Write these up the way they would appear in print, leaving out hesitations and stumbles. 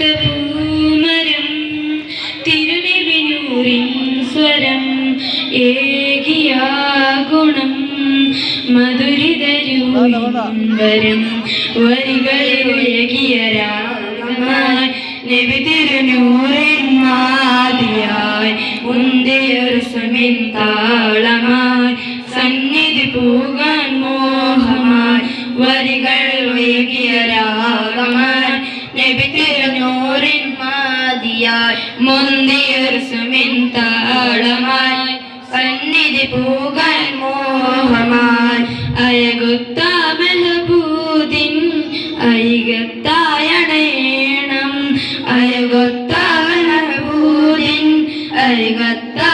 പൂമരം തിരുനബിനൂറിൻ സ്വരം ഏകിയ ഗുണം മധുരിതരൂവരം വരികളിലൊഴുകിയ രാഗമായി നബി തിരുനൂറിൻ മാതിയായി ഉന്തിയൊരു സുമിൻ താളമായി സന്നിധി പൂകാൻ മോഹമായി വരികൾ ഒഴുകിയ രാഗമായി നബി തിരുനൂറിൻ മാതിയായി മുന്തിയൊരു സുമിൻ താളമായി സന്നിധി പൂകാൻ മോഹമായി അയകുത്ത മെഹബൂദിൻ അയികത്തായണേണം അയകൊത്ത മെഹബൂദിൻ അയികത്തായണേണം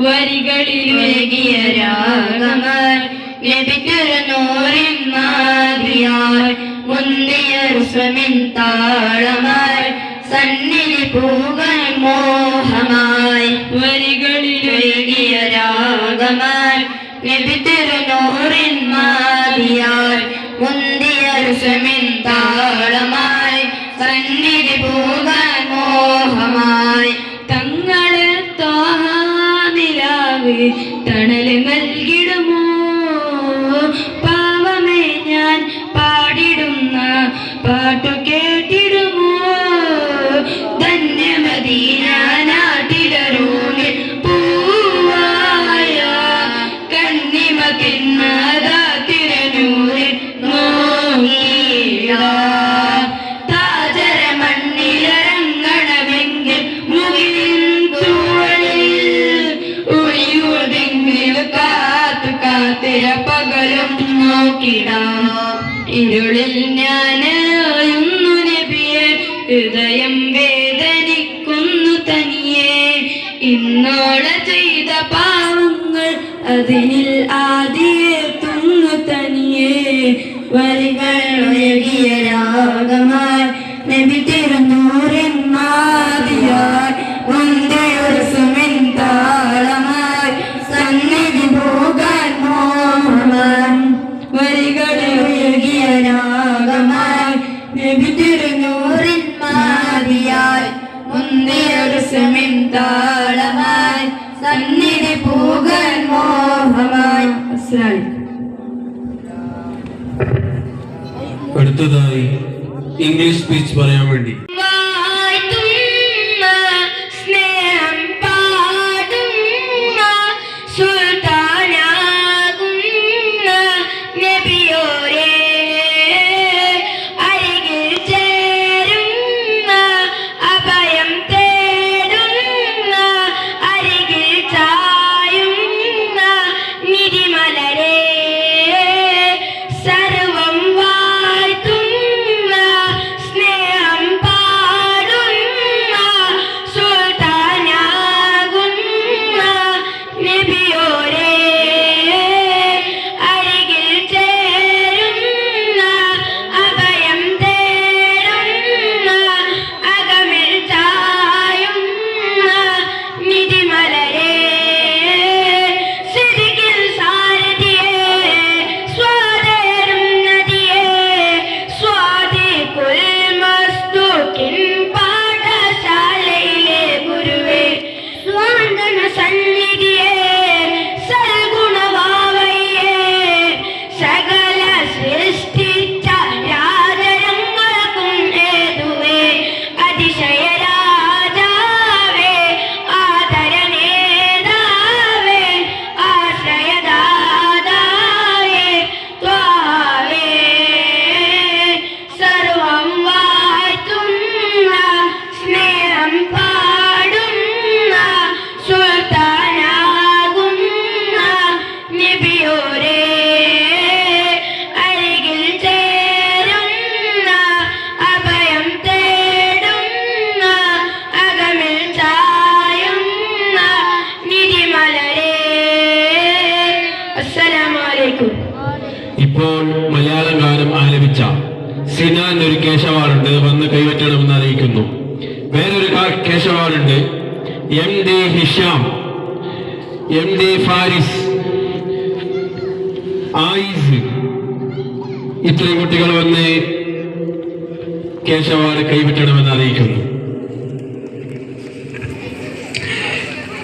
വരികളിലൊഴുകിയ രാഗമായി നബി തിരുനൂറിൻ മാതിയായി മുന്തിയൊരു സുമിൻ താളമായി സന്നിധി പൂകാൻ മോഹമായി വരികളിലൊഴുകിയ രാഗമായി നബി തിരുനൂറിൻ മാതിയായി മുന്തിയൊരു സുമിൻ താളമായി സന്നിധി പൂകാൻ മോഹമായി തങ്ങളെ നിലാവ് തണല് നൽകിടുമോ പാവമേ ഞാൻ പാടിടുന്ന പാട്ടു കേട്ടിടുമോ ധന്യമദീന നാട്ടിലൊരുങ്ങിൽ പൂവായ കന്നിമ തിന്നതാ തിരുനൂറിൽ നോങ്ങിയ താജര മണ്ണിലിറങ്ങണമെങ്കിൽ മുകിലിൻ തൂവലിൽ ഒളിയുതെങ്കിൽ കാത്തു കാത്തിര പകലും നോക്കിടാം ഇരുളിൽ ഞാനായുന്നു നബിയെ ഹൃദയം വേദനിക്കുന്നു തനിയെ ഇന്നോടെ ചെയ്ത പാവങ്ങൾ അതിനിൽ ആദിയെത്തുന്നു തനിയെ വരികൾ ഒഴുകിയ രാഗമായി നബി തിരുനൂറിൻ മാതിയായി മുന്തിയൊരു സുമിൻ താളമായി സന്നിധി പൂകാൻ മോഹമായി വരികളിൽ ഒഴുകിയ രാഗമായി നബി തിരുനൂറിൻ മാതിയായി മുന്തിയൊരു സുമിൻ താളമായി സന്നിധി പൂകാൻ മോഹമായി. അടുത്തതായി ഇംഗ്ലീഷ് സ്പീച്ച് പറയാൻ വേണ്ടി ഇപ്പോൾ മലയാളം ഗാനം ആലപിച്ച സിനാൻ ഒരു കേശവാളുണ്ട്, വന്ന് കൈവറ്റണമെന്ന് അറിയിക്കുന്നു. വേറൊരു കേശവാളുണ്ട്, M D Hisham, M D Faris, Ayis, ഇത്രയും കുട്ടികൾ വന്ന് ക്യാഷ് അവാർഡ് കൈപ്പറ്റണമെന്ന് അറിയിക്കുന്നു.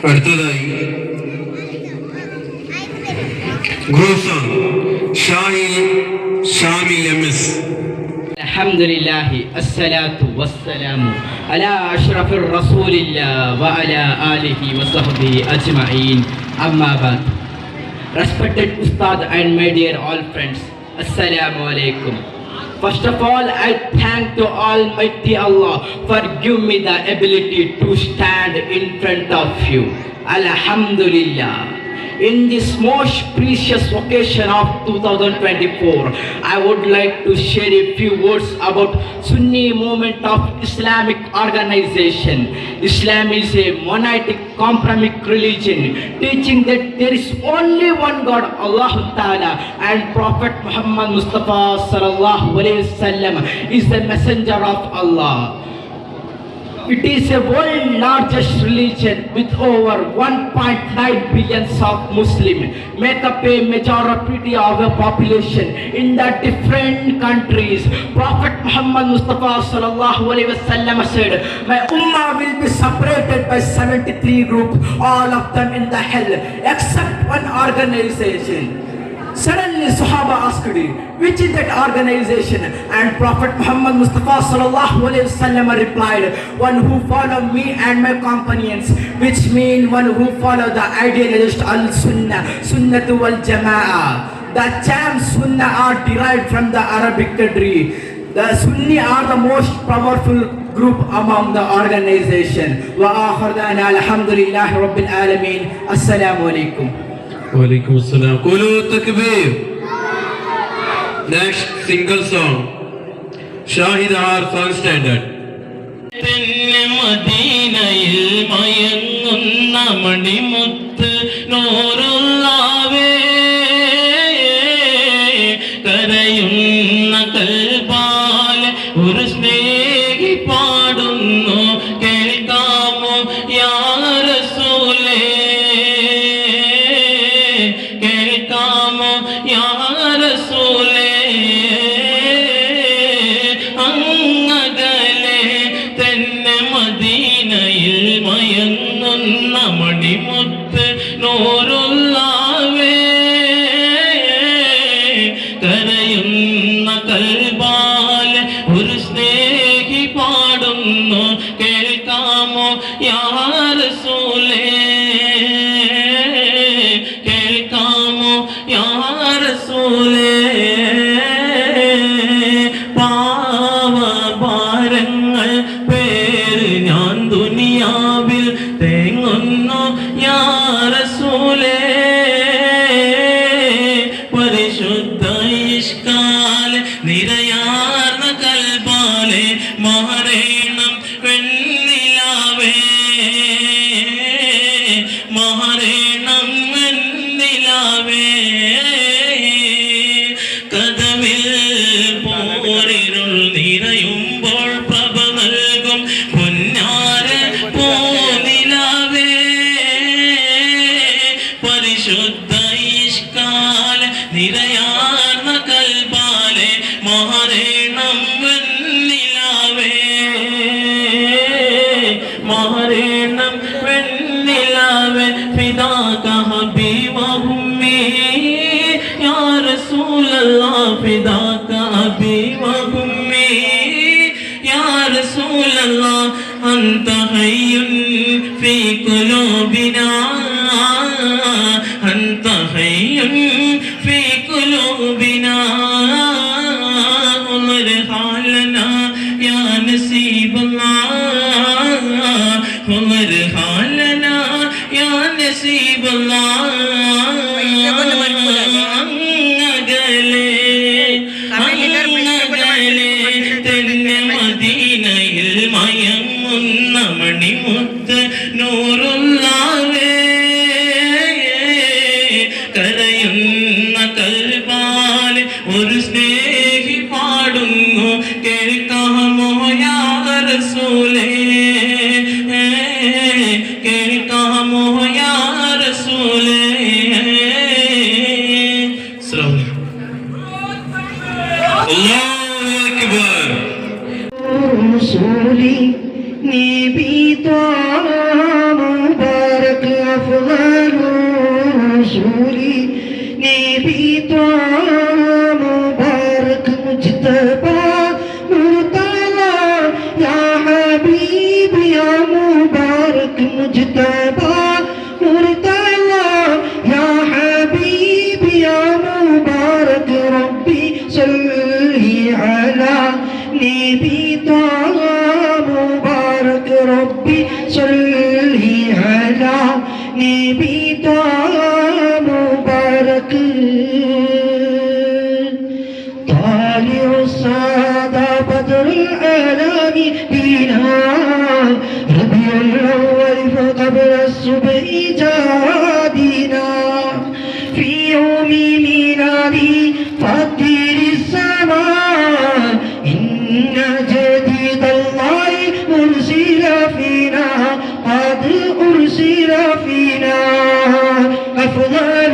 അടുത്തതായി ഗ്രൂപ്പ് സോങ് ഷാമിൽ MS. അൽഹംദുലില്ലാഹി അസ്സലാത്തു വസ്സലാമു അലാ അഷ്റഫിർ റസൂലില്ലാഹ് വഅലാ ആലിഹി വസഹ്ബിഹി അജ്മഈൻ. അമ്മാ ബഅദ്. Respected Ustad and my dear all friends, Assalamu alaikum. First of all, I thank to Almighty Allah for giving me the ability to stand in front of you. Alhamdulillah. In this most precious occasion of 2024, I would like to share a few words about Sunni movement of Islamic organization. Islam is a monolithic compromise religion teaching that there is only one God, Allah Ta'ala, and Prophet Muhammad Mustafa sallallahu alaihi wasallam is the messenger of Allah. It is a world largest religion with over 1.9 billion of Muslims, make up a majority of the population in the different countries. Prophet Muhammad Mustafa sallallahu alaihi wasallam said, "My ummah will be separated by 73 groups, all of them in the hell, except one organization." Suddenly Sahaba asked, "Which is that organization?" And Prophet Muhammad Mustafa sallallahu alaihi wasallam replied, "One who follow me and my companions," which mean one who follow the idealist al-Sunnah, Sunnah wal Jama'ah. The term Sunnah are derived from the Arabic tree. The Sunni are the most powerful group among the organization. Wa akhir da'ana alhamdulillahi rabbil alamin. Assalamu alaikum. Walaikum assalam. Qulu takbir. Next single song Shahid Har Song Standard. മദീനയിൽ മയങ്ങുന്ന മണിമുത്ത് നൂറുള്ളാവേ, കരയുന്ന കൽബാൽ ഒരു സ്നേഹി പാടുന്നു, കേൾക്കാമോ യാ റസൂലേ, കേൾക്കാമോ യാ റസൂലേ. അങ്ങകലെ തന്നെ മദീനയിൽ മയങ്ങുന്ന മണിമുത്ത് നൂറുള്ളാവേ, കരയുന്ന കൽബാൽ ഒരു സ്നേഹി പാടുന്നു, കേൾക്കാമോ യാ റസൂലേ, കേൾക്കാമോ യാ റസൂലേ. പാവഭാരങ്ങൾ പേര് ഞാൻ ദുനിയാവിൽ തേങ്ങുന്നു യാ റസൂലേ, പരിശുദ്ധ ഇഷ്കാൽ നിരയാർന്ന കൽബാലെ മാറേണം വെണ്ണിലാവേ, മാറേണം വെണ്ണിലാവേ. കഥവിൽ പോരിരുൾ നിറയുമ്പോൾ പ്രഭ നൽകും പൊന്നാര പോനിലാവേ, പരിശുദ്ധ ഇഷ്കാൽ നിറയാർന്ന കൽബാലെ മാറേണം വെണ്ണിലാവേ, മാറേണം വെണ്ണിലാവേ. ഫിദാക ഹബീബ ഉമ്മി യാ റസൂലല്ലാഹ്, ഫിദാക ഹബീബ ഉമ്മി യാ റസൂലല്ലാഹ്. അൻത ഹയ്യുൻ ഫീ ഖുലൂബിനാ, അൻത ഹയ്യുൻ ഫീ ഖുലൂബിനാ. ഉമർ ഹാലനാ യാ നസീബല്ലാഹ്, ഉമർ ഹാലനാ യാ നസീബല്ലാഹ്. അങ്ങകലെ തന്നെ മദീനയിൽ മയങ്ങുന്ന മണിമുത്ത് നൂറുള്ളാവേ, കരയുന്ന കൽബാൽ ഒരു സ്നേഹി പാടുന്നു, കേൾക്കാമോ യാ റസൂലേ, കേൾക്കാമോ യാ റസൂലേ. Allahu Akbar. رسولي نبي طه مبارك أفضل رسولي نبي طه مبارك مجتبى مرتضى يا حبيبي يا مبارك مجتبى مرتضى يا حبيبي يا مبارك ربي صلي على نبي طه مبارك ربي صلي على نبي طه مبارك طالع السادة بدر الآلام بنا ربيع الأول فقبل الصبح جادنا في يوم ميلادي فطر السماء إن جديد الله أرسل فينا قد أرسل فينا أفضل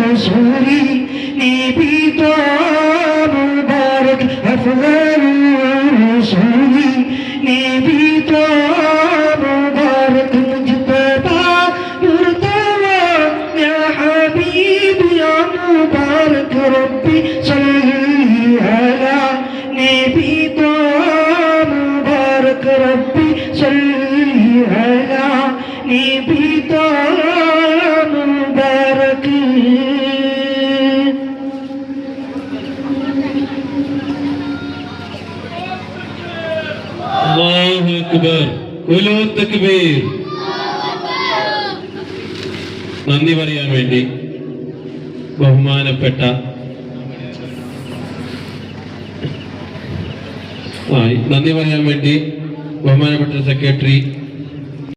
رسولي نبي طه مبارك أفضل رسولي نبي طه مبارك مجتبى مرتضى يا حبيبي يا مبارك ربي صلي على نبي طه مبارك ربي صلي على نبي طه مبارك അല്ലാഹു അക്ബർ ഖുലൂ തക്ബീർ. നന്ദി പറയാൻ വേണ്ടി ബഹുമാനപ്പെട്ട സെക്രട്ടറി